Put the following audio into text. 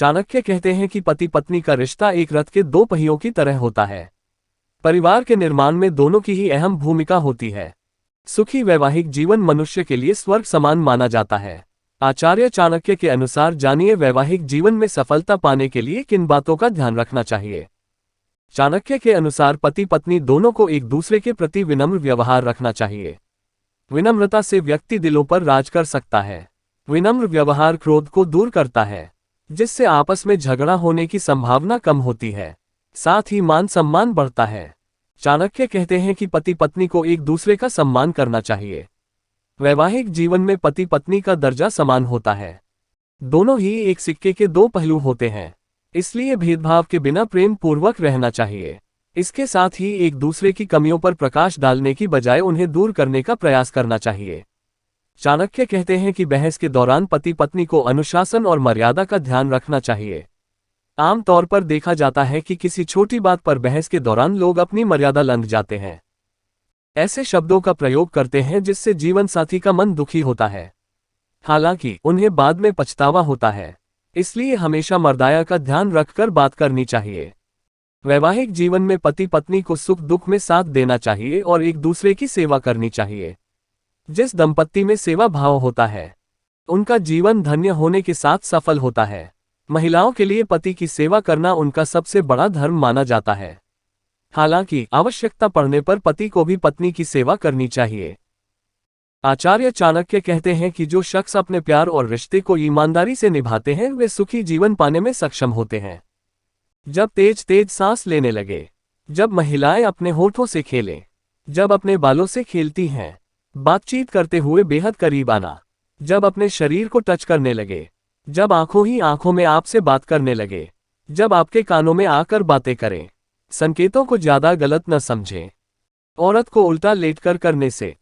चाणक्य कहते हैं कि पति पत्नी का रिश्ता एक रथ के दो पहियों की तरह होता है। परिवार के निर्माण में दोनों की ही अहम भूमिका होती है। सुखी वैवाहिक जीवन मनुष्य के लिए स्वर्ग समान माना जाता है। आचार्य चाणक्य के अनुसार जानिए वैवाहिक जीवन में सफलता पाने के लिए किन बातों का ध्यान रखना चाहिए। चाणक्य के अनुसार पति पत्नी दोनों को एक दूसरे के प्रति विनम्र व्यवहार रखना चाहिए। विनम्रता से व्यक्ति दिलों पर राज कर सकता है। विनम्र व्यवहार क्रोध को दूर करता है, जिससे आपस में झगड़ा होने की संभावना कम होती है। साथ ही मान सम्मान बढ़ता है। चाणक्य कहते हैं कि पति पत्नी को एक दूसरे का सम्मान करना चाहिए। वैवाहिक जीवन में पति पत्नी का दर्जा समान होता है। दोनों ही एक सिक्के के दो पहलू होते हैं, इसलिए भेदभाव के बिना प्रेम पूर्वक रहना चाहिए। इसके साथ ही एक दूसरे की कमियों पर प्रकाश डालने की बजाय उन्हें दूर करने का प्रयास करना चाहिए। चाणक्य कहते हैं कि बहस के दौरान पति पत्नी को अनुशासन और मर्यादा का ध्यान रखना चाहिए। आमतौर पर देखा जाता है कि किसी छोटी बात पर बहस के दौरान लोग अपनी मर्यादा लंघ जाते हैं। ऐसे शब्दों का प्रयोग करते हैं जिससे जीवन साथी का मन दुखी होता है। हालांकि उन्हें बाद में पछतावा होता है, इसलिए हमेशा मर्यादा का ध्यान रखकर बात करनी चाहिए। वैवाहिक जीवन में पति पत्नी को सुख दुख में साथ देना चाहिए और एक दूसरे की सेवा करनी चाहिए। जिस दंपत्ति में सेवा भाव होता है, उनका जीवन धन्य होने के साथ सफल होता है। महिलाओं के लिए पति की सेवा करना उनका सबसे बड़ा धर्म माना जाता है। हालांकि आवश्यकता पड़ने पर पति को भी पत्नी की सेवा करनी चाहिए। आचार्य चाणक्य कहते हैं कि जो शख्स अपने प्यार और रिश्ते को ईमानदारी से निभाते हैं वे सुखी जीवन पाने में सक्षम होते हैं। जब तेज तेज सांस लेने लगे, जब महिलाएं अपने होठों से खेलें, जब अपने बालों से खेलती हैं, बातचीत करते हुए बेहद करीब आना, जब अपने शरीर को टच करने लगे, जब आंखों ही आंखों में आपसे बात करने लगे, जब आपके कानों में आकर बातें करें। संकेतों को ज्यादा गलत न समझें। औरत को उल्टा लेटकर करने से